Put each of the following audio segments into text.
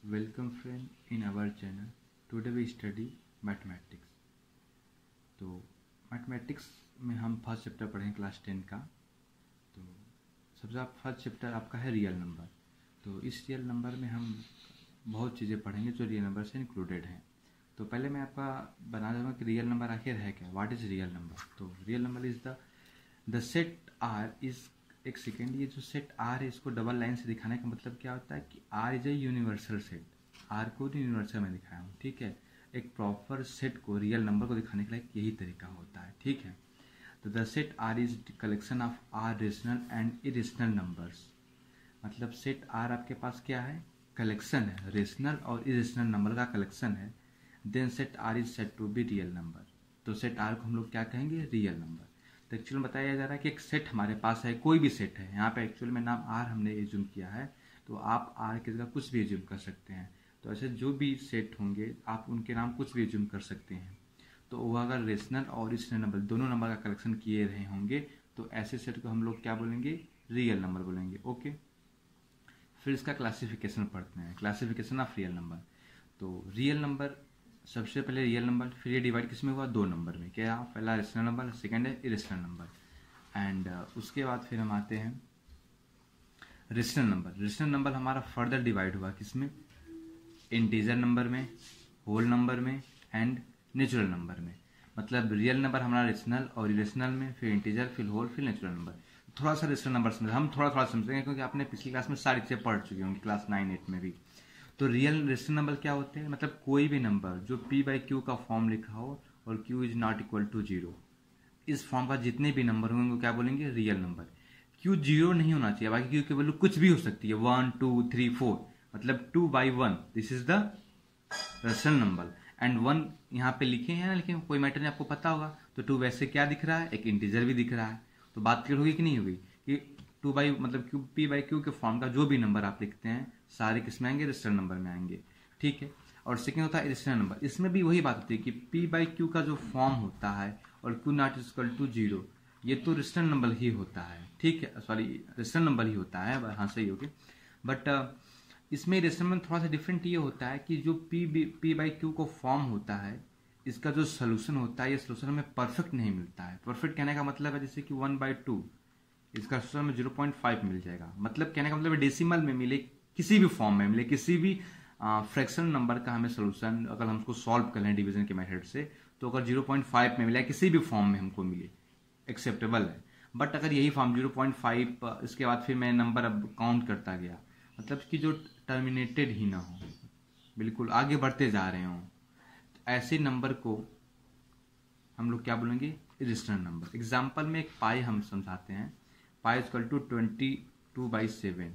Welcome friend in our channel. Today we study mathematics. तो mathematics में हम first chapter पढ़ेंगे क्लास 10 का। तो सबसे फर्स्ट चैप्टर आपका है रियल नंबर। तो इस रियल नंबर में हम बहुत चीज़ें पढ़ेंगे जो रियल नंबर से इंक्लूडेड हैं। तो पहले मैं आपका बना दूँगा कि रियल नंबर आखिर है क्या, व्हाट इज़ रियल नंबर। तो real number is the set R is, एक सेकेंड, ये जो सेट आर है इसको डबल लाइन से दिखाने का मतलब क्या होता है कि R is a universal set. R को यूनिवर्सल में दिखाया हूँ, ठीक है। एक प्रॉपर सेट को, रियल नंबर को दिखाने के लिए यही तरीका होता है, ठीक है। तो the set R is collection of R rational and irrational numbers. मतलब सेट आर आपके पास क्या है, कलेक्शन है, रेशनल और इरेशनल नंबर का कलेक्शन है। Then set R is set to be real number. तो सेट आर को हम लोग क्या कहेंगे, रियल नंबर। तो एक्चुअल में बताया जा रहा है कि एक सेट हमारे पास है, कोई भी सेट है। यहाँ पे एक्चुअल में नाम आर हमने एज्यूम किया है, तो आप आर की जगह कुछ भी एज्यूम कर सकते हैं। तो ऐसे जो भी सेट होंगे आप उनके नाम कुछ भी एज्यूम कर सकते हैं। तो वो अगर रेशनल और इरेशनल नंबर दोनों नंबर का कलेक्शन किए रहे होंगे तो ऐसे सेट को हम लोग क्या बोलेंगे, रियल नंबर बोलेंगे, ओके। फिर इसका क्लासिफिकेशन पढ़ते हैं, क्लासिफिकेशन ऑफ रियल नंबर। तो रियल नंबर, सबसे पहले रियल नंबर, फिर ये डिवाइड किस में हुआ, दो नंबर में। क्या, पहला रेशनल नंबर, सेकंड है इरेशनल नंबर। एंड उसके बाद फिर हम आते हैं रेशनल नंबर। रेशनल नंबर हमारा फर्दर डिवाइड हुआ किसमें, इंटीजर नंबर में, होल नंबर में एंड नेचुरल नंबर में। मतलब रियल नंबर हमारा रेशनल और इरेशनल में, फिर इंटीजर, फिर होल, फिर नेचुरल नंबर। थोड़ा सा रेशनल नंबर समझ, हम थोड़ा थोड़ा समझेंगे क्योंकि आपने पिछली क्लास में सारी चीज़ें पढ़ चुके होंगे, क्लास 9-8 में भी। तो रियल रेशनल नंबर क्या होते हैं, मतलब कोई भी नंबर जो p बाई क्यू का फॉर्म लिखा हो और q is not equal to 0, इस फॉर्म का जितने भी नंबर होंगे वो क्या बोलेंगे, रियल नंबर। q 0 नहीं होना चाहिए, बाकी q की वैल्यू कुछ भी हो सकती है, 1 2 3 4, मतलब 2/1, this is the rational number. And 1 यहाँ पे लिखे हैं, लेकिन कोई मैटर नहीं, आपको पता होगा। तो 2 वैसे क्या दिख रहा है, एक इंटीजर भी दिख रहा है। तो बात क्लियर होगी कि नहीं होगी कि 2 बाई मतलब क्यू, p बाई क्यू के फॉर्म का जो भी नंबर आप लिखते हैं सारे किसमें आएंगे, रेशनल नंबर में आएंगे, ठीक है। और सेकंड होता है इरेशनल नंबर। इसमें भी वही बात होती है कि p बाई क्यू का जो फॉर्म होता है और q नॉट इक्वल टू 0, ये तो रेशनल नंबर ही होता है, ठीक है, सॉरी रेशनल नंबर ही होता है, हाँ सही होगी। बट इसमें रेशनल में थोड़ा सा डिफरेंट ये होता है कि जो p बाई क्यू को फॉर्म होता है, इसका जो सोल्यूशन होता है, ये सोल्यूशन हमें परफेक्ट नहीं मिलता है। परफेक्ट कहने का मतलब है जैसे कि 1/2, इसका सोल्यूशन में 0.5 मिल जाएगा। मतलब कहने का मतलब डेसिमल में मिले, किसी भी फॉर्म में मिले, किसी भी फ्रैक्शन नंबर का हमें सोल्यूशन अगर हम उसको सॉल्व कर लें डिवीजन के मेथड से, तो अगर 0.5 में मिले, किसी भी फॉर्म में हमको मिले, एक्सेप्टेबल है। बट अगर यही फॉर्म 0.5 इसके बाद फिर मैं नंबर अब काउंट करता गया, मतलब कि जो टर्मिनेटेड ही ना हो, बिल्कुल आगे बढ़ते जा रहे हों, तो ऐसे नंबर को हम लोग क्या बोलेंगे, इरेशनल नंबर। एग्जाम्पल में एक पाई हम समझाते हैं, पाई इक्वल टू 22/7।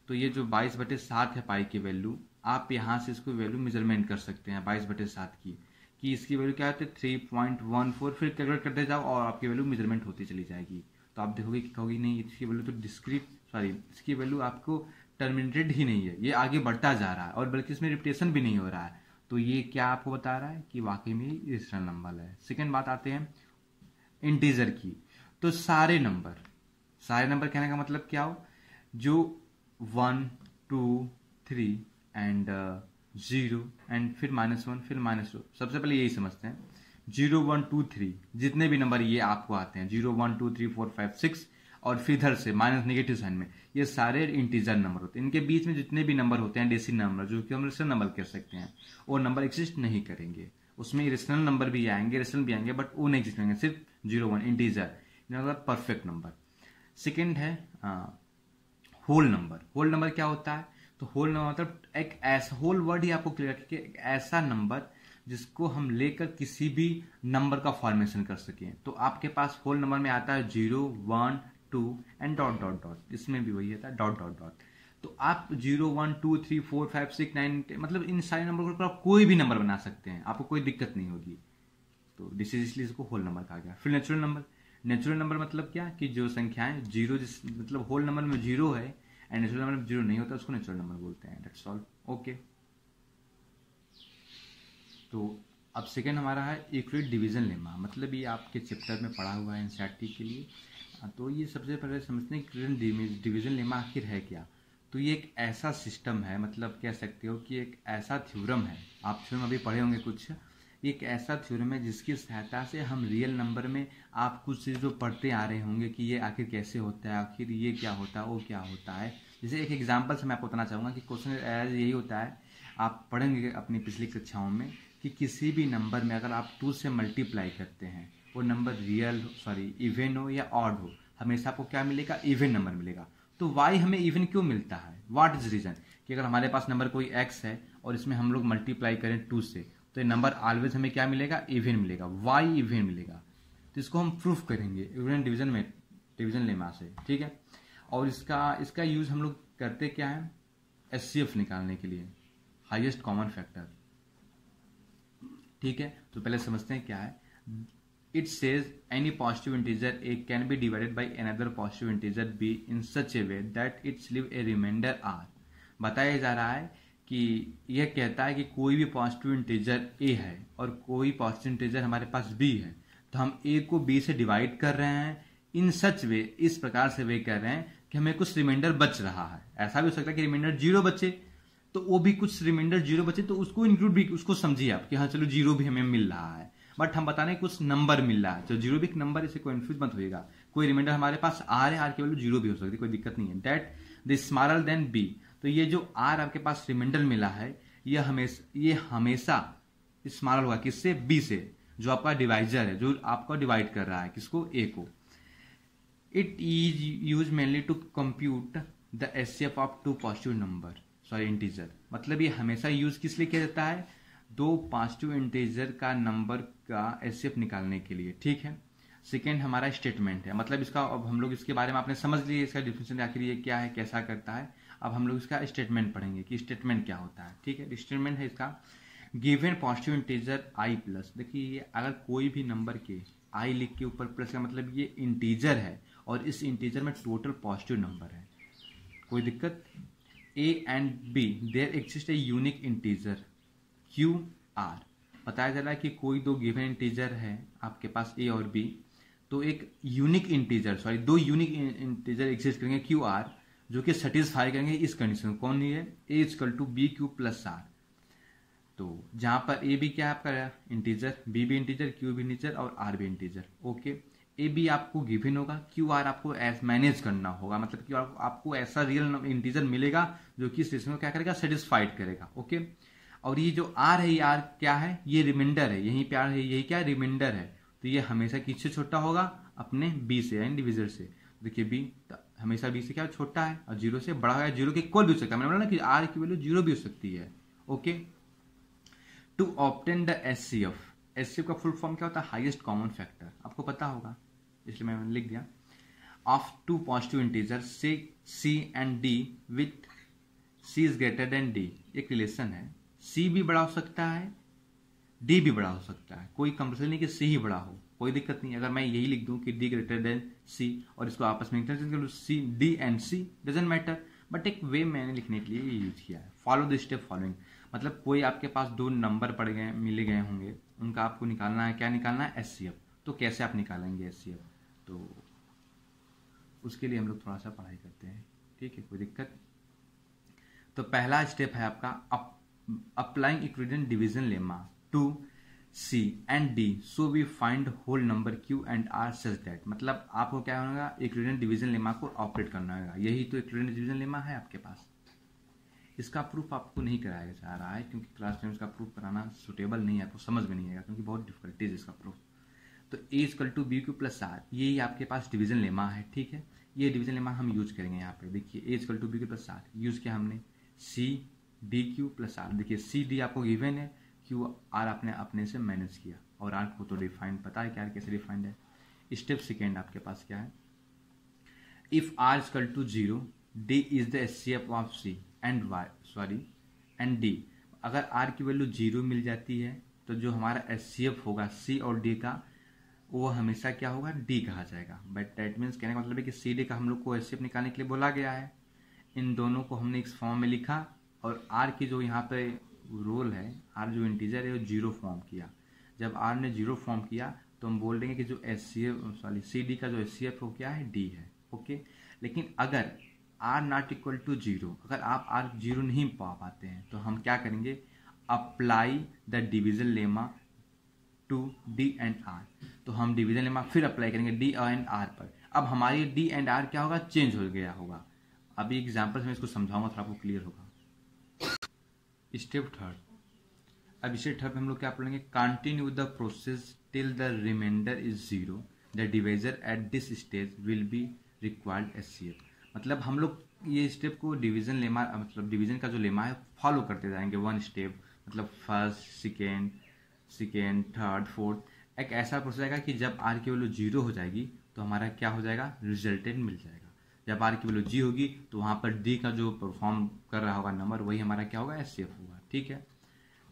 तो ये जो 22/7 है पाई की वैल्यू, आप यहाँ से इसको वैल्यू मेजरमेंट कर सकते हैं 22/7 की, कि इसकी वैल्यू क्या होती है 3.14। फिर कैलकुलेट करते जाओ और आपकी वैल्यू मेजरमेंट होती चली जाएगी। तो आप देखोगे कि कहोगे नहीं, इसकी वैल्यू तो डिस्क्रीट, सॉरी इसकी वैल्यू आपको टर्मिनेटेड ही नहीं है, ये आगे बढ़ता जा रहा है और बल्कि इसमें रिपीटेशन भी नहीं हो रहा है। तो ये क्या आपको बता रहा है कि वाकई में इरेशनल नंबर है। सेकेंड बात आते हैं इंटीजर की। तो सारे नंबर कहने का मतलब क्या हो, जो 1 2 3 एंड 0 एंड फिर -1 फिर -2। सबसे पहले यही समझते हैं, 0 1 2 3 जितने भी नंबर ये आपको आते हैं, 0 1 2 3 4 5 6, और फिर इधर से माइनस नेगेटिव साइन में, ये सारे इंटीजर नंबर होते हैं। इनके बीच में जितने भी नंबर होते हैं, डेसिमल नंबर, जो कि हम रेशनल नंबर कह सकते हैं, वो नंबर एग्जिस्ट नहीं करेंगे। उसमें इरेशनल नंबर भी आएंगे, रेशनल भी आएंगे, बट वो नहीं एग्जिस्ट करेंगे, सिर्फ 0 1 इंटीजर, मतलब परफेक्ट नंबर। सेकेंड है होल नंबर। होल नंबर क्या होता है, तो होल नंबर मतलब एक ऐसा, होल वर्ड ही आपको क्लियर रखिए, एक ऐसा नंबर जिसको हम लेकर किसी भी नंबर का फॉर्मेशन कर सकें। तो आपके पास होल नंबर में आता है 0 1 2 एंड डॉट डॉट डॉट, इसमें भी वही आता है डॉट डॉट डॉट। तो आप 0 1 2 3 4 5 6 9 10, मतलब इन सारे नंबर को आप कोई भी नंबर बना सकते हैं, आपको कोई दिक्कत नहीं होगी। तो दिस इज, इसलिए इसको होल नंबर कहा गया। फिर नेचुरल नंबर। नेचुरल नंबर मतलब क्या, कि जो संख्याएं जीरो, मतलब होल नंबर में 0 है एंड नेचुरल नंबर में 0 नहीं होता, उसको नेचुरल नंबर बोलते हैं। That's all, okay. तो अब सेकेंड हमारा है यूक्लिड डिवीजन लेमा। मतलब ये आपके चैप्टर में पढ़ा हुआ है एनसीईआरटी के लिए। तो ये सबसे पहले समझते हैं कि डिवीजन लेमा आखिर है क्या। तो तो ये एक ऐसा सिस्टम है, मतलब कह सकते हो कि एक ऐसा थ्योरम है, आप थ्योरम अभी पढ़े होंगे कुछ, ये एक ऐसा थ्योरम है जिसकी सहायता से हम रियल नंबर में आप कुछ चीज़ जो पढ़ते आ रहे होंगे कि ये आखिर कैसे होता है, आखिर ये क्या होता है, वो क्या होता है। जैसे एक एग्जाम्पल से मैं आपको बताना चाहूँगा कि क्वेश्चन एज यही होता है, आप पढ़ेंगे अपनी पिछली कक्षाओं में कि किसी भी नंबर में अगर आप 2 से मल्टीप्लाई करते हैं, वो नंबर इवन हो या ऑड हो, हमेशा आपको क्या मिलेगा, इवन नंबर मिलेगा। तो वाई हमें इवन क्यों मिलता है, व्हाट इज रीजन, कि अगर हमारे पास नंबर कोई एक्स है और इसमें हम लोग मल्टीप्लाई करें 2 से, तो ये नंबर ऑलवेज हमें क्या मिलेगा, इवन मिलेगा, वाई इवन मिलेगा। तो इसको हम प्रूफ करेंगे इवन डिवीजन लेमा से, ठीक है। और इसका यूज हम लोग करते क्या है, एचसीएफ निकालने के लिए, हाईएस्ट कॉमन फैक्टर, ठीक है। तो पहले समझते हैं क्या है। It says any positive integer A can be divided by another positive integer B in such a way that it's leave a remainder R. बताया जा रहा है कि यह कहता है कि कोई भी पॉजिटिव इंटीजर ए है और कोई पॉजिटिव इंटीजर हमारे पास बी है, तो हम ए को बी से डिवाइड कर रहे हैं इन सच वे, इस प्रकार से वे कर रहे हैं कि हमें कुछ रिमाइंडर बच रहा है। ऐसा भी हो सकता है कि रिमाइंडर 0 बचे, तो वो भी कुछ रिमाइंडर 0 बचे तो उसको इंक्लूड भी, उसको समझिए आप कि हाँ चलो 0 भी हमें मिल रहा है, बट हम बता रहे हैं कुछ नंबर मिल रहा है, तो 0 भी एक नंबर, इसे कंफ्यूज मत होइएगा। कोई रिमाइंडर हमारे पास आर है, आर की वैल्यू 0 भी हो सकती है, कोई दिक्कत नहीं है। That the smaller than B, तो ये जो आर आपके पास रिमाइंडर मिला है ये हमेशा स्मॉलर होगा, किससे, बी से, जो आपका डिवाइजर है, जो आपका डिवाइड कर रहा है किसको, ए को। It is use mainly to compute the HCF of 2 positive number integer. मतलब ये हमेशा यूज किस लिए किया जाता है, 2 पॉजिटिव इंटीजर का नंबर का एचसीएफ निकालने के लिए, ठीक है। सेकेंड हमारा स्टेटमेंट है, मतलब इसका अब हम लोग इसके बारे में आपने समझ लिए, इसका डिफिनेशन आखिर ये क्या है, कैसा करता है। अब हम लोग इसका स्टेटमेंट पढ़ेंगे कि स्टेटमेंट क्या होता है, ठीक है। स्टेटमेंट है इसका, गिवन पॉजिटिव इंटीजर आई प्लस, देखिए ये अगर कोई भी नंबर के आई लिख के ऊपर प्लस का मतलब ये इंटीजर है और इस इंटीजर में टोटल पॉजिटिव नंबर है, कोई दिक्कत। A and B there exist a unique integer Q R, बताया जा रहा है कि कोई 2 गिवन इंटीजर है आपके पास ए और बी, तो एक unique integer 2 unique integer exist करेंगे क्यू आर, जो कि सेटिस्फाई करेंगे इस कंडीशन, कौन है, A equal to B Q plus R. तो जहां पर ए बी क्या आपका इंटीजर, बी भी इंटीजर, क्यू भी इंटीजर और आर भी इंटीजर, ओके। ए बी आपको गिवन होगा, क्यू आर आपको मैनेज करना होगा, मतलब कि आपको ऐसा रियल इंटीजर मिलेगा जो कि सिस्टम को क्या करेगा, सेटिस्फाइड करेगा, ओके। और ये जो आर है, ये आर क्या है, ये रिमाइंडर है, यही पे आर है, यही क्या रिमाइंडर है, तो ये हमेशा किससे छोटा होगा, अपने बी से, यानी डिविजर से। देखिए बी हमेशा बी से क्या छोटा है और 0 से बड़ा है, 0 के इक्वल भी हो सकता है, मैंने बोला ना कि आर की वैल्यू 0 भी हो सकती है, okay. To obtain the HCF का फुल फॉर्म क्या होता है, हाईएस्ट कॉमन फैक्टर, आपको पता होगा इसलिए मैंने लिख दिया। ऑफ 2 पॉजिटिव इंटीजर से C and D with C is greater than D, एक रिलेशन है, सी भी बड़ा हो सकता है, डी भी बड़ा हो सकता है, कोई कंपल्सरी नहीं कि सी ही बड़ा हो, कोई दिक्कत नहीं। अगर मैं यही लिख दूं कि डी ग्रेटर देन सी और इसको आपस में इंटरचेंज कर लूं, C D and C doesn't matter, but एक वे मैंने लिखने के लिए ये यूज किया है। फॉलो द स्टेप फॉलोइंग, मतलब कोई आपके पास 2 नंबर पड़ गए, मिले गए होंगे, उनका आपको निकालना है, क्या निकालना है, एचसीएफ। तो कैसे आप निकालेंगे एचसीएफ, तो उसके लिए हम लोग थोड़ा सा पढ़ाई करते हैं, ठीक है, कोई दिक्कत। तो पहला स्टेप है आपका applying equivalent division lemma to C and D, so we find whole number Q and R such that, मतलब आपको क्या होगा, इक्विवेलेंट डिवीजन लेमा को ऑपरेट करना होगा, यही तो इक्विवेलेंट डिवीजन लेमा है आपके पास। इसका प्रूफ आपको नहीं कराया जा रहा है क्योंकि क्लास में इसका प्रूफ कराना सुटेबल नहीं है, आपको समझ में नहीं आएगा क्योंकि बहुत डिफिकल्टीज इसका प्रूफ। तो A equal to B Q plus R, यही आपके पास डिवीजन लेमा है, ठीक है। ये डिवीजन लेमा हम यूज करेंगे यहाँ पे, देखिए A equal to B Q plus R use किया हमने, C D Q plus R, देखिए सी डी आपको गिवन है, क्यू आर आपने अपने से मैनेज किया, और आर को तो डिफाइंड पता है क्या कैसे डिफाइंड है। स्टेप सेकेंड आपके पास क्या है, if R equal to 0 D is the HCF of C and D, अगर आर की वैल्यू 0 मिल जाती है तो जो हमारा एचसीएफ होगा सी और डी का, वो हमेशा क्या होगा, डी कहा जाएगा। बट दैट मीन्स कहने का मतलब है कि सी डी का हम लोग को एचसीएफ निकालने के लिए बोला गया है, इन दोनों को हमने इस फॉर्म में लिखा, और आर की जो यहाँ पे रोल है, आर जो इंटीजर है वो 0 फॉर्म किया। जब आर ने 0 फॉर्म किया तो हम बोल देंगे कि जो सी डी का जो एचसीएफ हो क्या है, डी है, ओके। लेकिन अगर R not equal to zero, अगर आप आर जीरो नहीं पा पाते हैं तो हम क्या करेंगे, apply the division lemma to D and R. तो हम डिवीजन लेमा फिर अप्लाई करेंगे डी एंड आर पर। अब हमारी डी एंड आर क्या होगा, चेंज हो गया होगा। अभी एग्जाम्पल से मैं इसको समझाऊंगा, थोड़ा आपको क्लियर होगा। स्टेप थर्ड, अब स्टेप थर्ड में हम लोग क्या पढ़ेंगे, continue the process till the remainder is zero, the divisor at this stage will be required HCF. मतलब हम लोग ये स्टेप को डिवीजन लेमा, मतलब डिवीजन का जो लेमा है फॉलो करते जाएंगे वन स्टेप, मतलब फर्स्ट सेकेंड थर्ड फोर्थ। एक ऐसा प्रोसेस आएगा कि जब आर की वैल्यू जीरो हो जाएगी तो हमारा क्या हो जाएगा, रिजल्टेंट मिल जाएगा। जब आर की वैल्यू जी होगी तो वहाँ पर डी का जो परफॉर्म कर रहा होगा नंबर, वही हमारा क्या होगा, एचसीएफ होगा। ठीक है,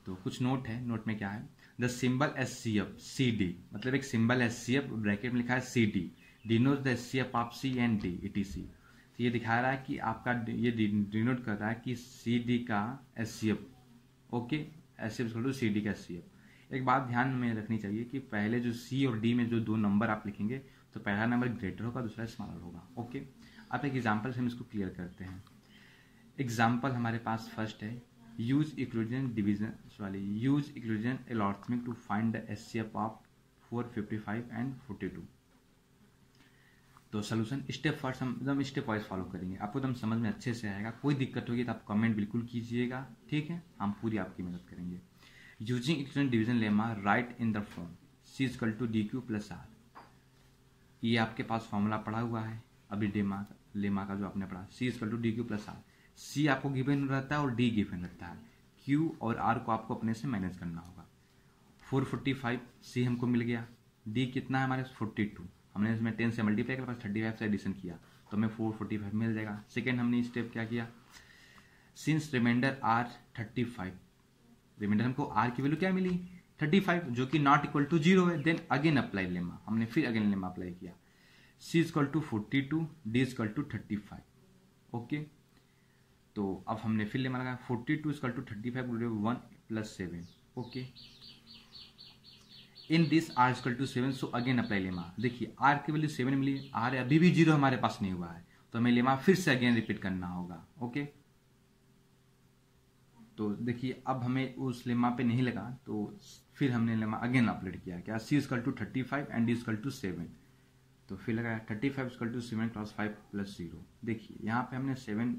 तो कुछ नोट है, नोट में क्या है, the symbol HCF C D, मतलब एक सिंबल एचसीएफ ब्रैकेट में लिखा है C D, denote the HCF of C and D etc. तो ये दिखा रहा है कि आपका ये डिनोट कर रहा है कि सी डी का HCF, okay, HCF C D का एचसीएफ। एक बात ध्यान में रखनी चाहिए कि पहले जो सी और डी में जो दो नंबर आप लिखेंगे तो पहला नंबर ग्रेटर होगा, दूसरा स्मॉलर होगा। ओके, अब एक एग्जाम्पल से हम इसको क्लियर करते हैं। एग्जाम्पल हमारे पास फर्स्ट है, यूज इक्लूजन डिवीजन वाली, यूज इक्लूजन एलॉर्थमिक to find the HCF of 455 and 42। तो सोल्यूशन स्टेप फर्स्ट हम एकदम स्टेप वाइज फॉलो करेंगे, आपको एकदम समझ में अच्छे से आएगा। कोई दिक्कत होगी तो आप कमेंट बिल्कुल कीजिएगा, ठीक है, हम पूरी आपकी मदद करेंगे। Using Euclidean division lemma write in the form C equal to D Q plus R. ये आपके पास फॉर्मूला पढ़ा हुआ है अभी लेमा का जो आपने पढ़ा, C equal to D Q plus R. C आपको गिवन रहता है और डी गिवन रहता है, क्यू और आर को आपको अपने से मैनेज करना होगा। 445 सी हमको मिल गया, डी कितना है हमारे 42, हमने इसमें 10 से मल्टीप्लाई किया, 35 से एडिशन किया तो हमें 445 मिल जाएगा। सेकेंड हमने स्टेप क्या किया, सिंस रिमाइंडर आर 35, रिमाइंडर हमको आर की वैल्यू क्या मिली 35, जो कि नॉट इक्वल टू जीरो है, देन अगेन अप्लाई लेमा, हमने फिर अगेन लेमा अप्लाई किया, C equal to 42, D equal to 35। Okay, तो अब हमने फिर लेमा लगाया 42 equal to 35 1 plus 7। Okay, in this R equal to 7, so again apply lemma. देखिए आर की वैल्यू 7 मिली, आर अभी भी जीरो हमारे पास नहीं हुआ है, तो हमें लेमा फिर से अगेन रिपीट करना होगा। ओके, तो देखिए अब हमें उस लेमा पे नहीं लगा तो फिर हमने लेमा अगेन अपडेट किया, क्या C equal to 35 and D equal to 7। तो फिर लगाया 35 इक्वल टू 7 क्रॉस 5 प्लस 0। देखिए यहाँ पे हमने 7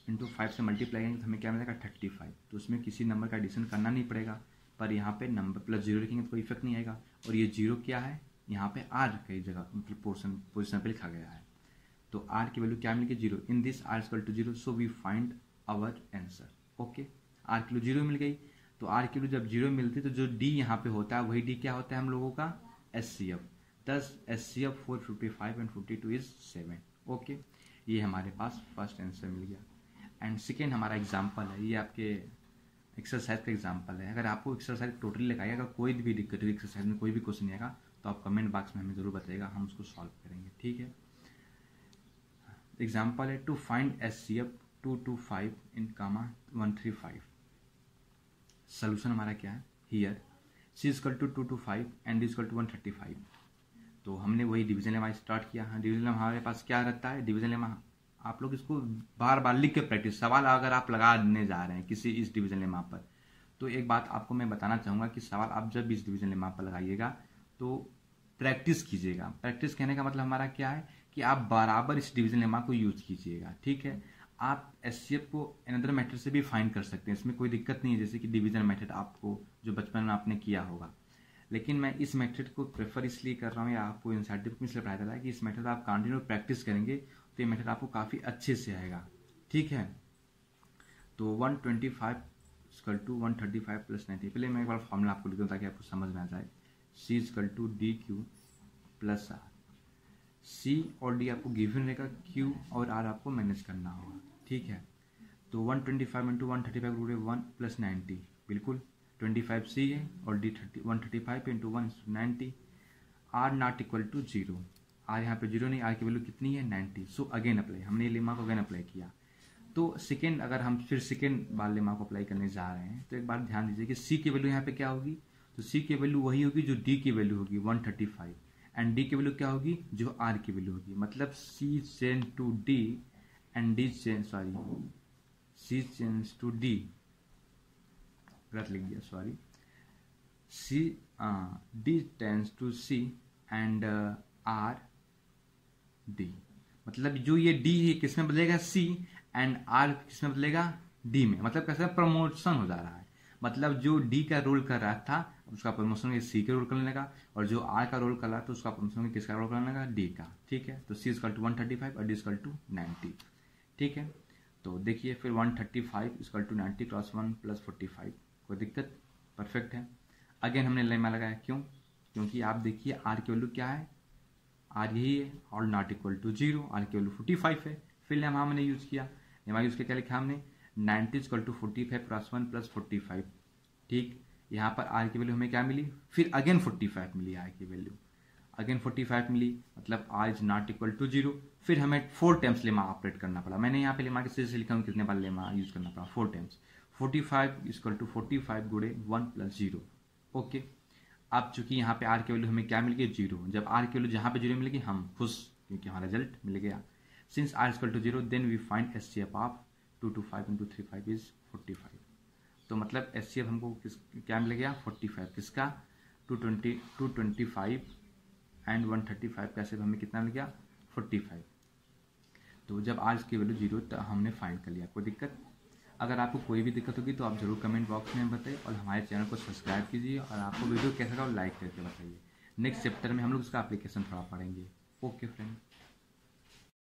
इंटू 5 से मल्टीप्लाई करेंगे तो हमें क्या मिलेगा 35, तो उसमें किसी नंबर का एडिशन करना नहीं पड़ेगा, पर यहाँ पे नंबर प्लस 0 लिखेंगे तो कोई इफेक्ट नहीं आएगा। और ये 0 क्या है, यहाँ पे आर कई जगह मतलब पोजिशन पे लिखा गया है, तो आर की वैल्यू क्या मिलेगी 0। In this R equal to 0, so we find our answer. Okay, R की वैल्यू 0 मिल गई, तो आर की वैल्यू जब 0 मिलती है तो जो डी यहाँ पे होता है वही डी क्या होता है हम लोगों का एचसीएफ। दस एचसीएफ 455 एंड 42 इज 7। ओके, ये हमारे पास फर्स्ट आंसर मिल गया। एंड सेकेंड हमारा एग्जाम्पल है, ये आपके एक्सरसाइज का एग्जाम्पल है। अगर आपको एक्सरसाइज टोटली लगाइए, अगर कोई भी दिक्कत होगी एक्सरसाइज में, कोई भी क्वेश्चन आएगा तो आप कमेंट बॉक्स में हमें जरूर बताइएगा, हम उसको सॉल्व करेंगे। ठीक है, एग्जाम्पल है to find HCF 225 in comma 135। Solution हमारा क्या है, here C equal to 225 and D equal to 135। तो हमने वही डिवीजन लेमा स्टार्ट किया। हाँ, डिवीजन लेमा हमारे पास क्या रहता है, डिवीजन लेमा आप लोग इसको बार बार लिख के प्रैक्टिस, सवाल अगर आप लगाने जा रहे हैं किसी इस डिवीजन लेमा पर, तो एक बात आपको मैं बताना चाहूँगा कि सवाल आप जब इस डिवीजन लेमा पर लगाइएगा तो प्रैक्टिस कीजिएगा। प्रैक्टिस कहने का मतलब हमारा क्या है कि आप बराबर इस डिवीजन लेमा को यूज कीजिएगा। ठीक है, आप एचसीएफ को अनदर मेथड से भी फाइंड कर सकते हैं, इसमें कोई दिक्कत नहीं है, जैसे कि डिवीजन मेथड आपको जो बचपन में आपने किया होगा। लेकिन मैं इस मेथड को प्रेफर इसलिए कर रहा हूँ या आपको इन सर्टिफिकेट में इसलिए पढ़ाया जाता है कि इस मेथड आप कंटिन्यू प्रैक्टिस करेंगे तो ये मेथड आपको काफ़ी अच्छे से आएगा। ठीक है, तो 125 इक्वल टू 135 प्लस 90। पहले मैं एक बार फॉर्मूला आपको लिख दूँ ताकि आपको समझ में आ जाए। C equal to D Q plus R, C और डी आपको गिवन रहेगा, क्यू और आर आपको मैनेज करना होगा। ठीक है, तो 125 इंटू 135 रूट 1 प्लस 90, बिल्कुल 25 सी है और D 135 into 1 90। R not equal to 0, R यहाँ पे 0 नहीं, आर की वैल्यू कितनी है 90। सो अगेन अप्लाई, हमने लेमा को अगेन अप्लाई किया। तो सेकेंड, अगर हम फिर सेकेंड बार लेमा को अप्लाई करने जा रहे हैं तो एक बार ध्यान दीजिए कि सी की वैल्यू यहाँ पे क्या होगी, तो सी की वैल्यू वही होगी जो डी की वैल्यू होगी 135, एंड डी की वैल्यू क्या होगी जो आर की वैल्यू होगी। मतलब C send to D and D change C change to D, गलत लिख दिया sorry, C D tends to C and R D, मतलब जो ये डी है किस में बदलेगा, सी, एंड आर किस में बदलेगा, डी में। मतलब कैसे प्रमोशन हो जा रहा है, मतलब जो डी का रोल कर रहा था उसका प्रमोशन सी के रोल करने लगा, और जो आर का रोल कर रहा था उसका प्रमोशन किसका रोल करने लगा, डी का। ठीक है, तो सी इजकल टू 135 और डी इजकल टू 90। ठीक है, तो देखिए फिर 135 इजकल टू 90 क्रॉस 1 प्लस 45, कोई दिक्कत, परफेक्ट है। अगेन हमने लेमा लगाया, क्यों, क्योंकि आप देखिए आर की वैल्यू क्या है, आर यही है, और नॉट इक्वल टू 0, आर की वैल्यू 45 है। फिर लेमा हमने यूज किया, लेमा यूज किया, क्या लिखा हमने 90 इजकल टू 45 क्रॉस 1 प्लस 45। ठीक, यहाँ पर आर की वैल्यू हमें क्या मिली, फिर अगेन 45 मिली, आर की वैल्यू अगेन 45 मिली, मतलब R is not equal to 0। फिर हमें 4 टाइम्स लेमा ऑपरेट करना पड़ा, मैंने यहाँ पे लेमा के से लिखा हूँ कितने बार लेमा यूज करना पड़ा, 4 टाइम्स। 45 इजकल टू 45 गुणे 1 प्लस 0। ओके, अब चूंकि यहाँ पे आर की वैल्यू हमें क्या मिल गई, 0। जब आर की वैल्यू जहाँ पे 0 मिलेगी हम खुश, क्योंकि हमारा रिजल्ट मिल गया। Since R equal to 0 then we find HCF of 225 into 35 is 45। तो मतलब एचसीएफ हमको क्या मिल गया, 45 किसका, 225 एंड 135 का एचसीएफ हमें कितना मिल गया, 45। तो जब आर की वैल्यू 0 तो हमने फाइंड कर लिया, कोई दिक्कत। अगर आपको कोई भी दिक्कत होगी तो आप जरूर कमेंट बॉक्स में बताइए, और हमारे चैनल को सब्सक्राइब कीजिए, और आपको वीडियो कैसा लगा लाइक करके बताइए। नेक्स्ट चैप्टर में हम लोग उसका एप्लीकेशन थोड़ा पढ़ेंगे। Okay friend.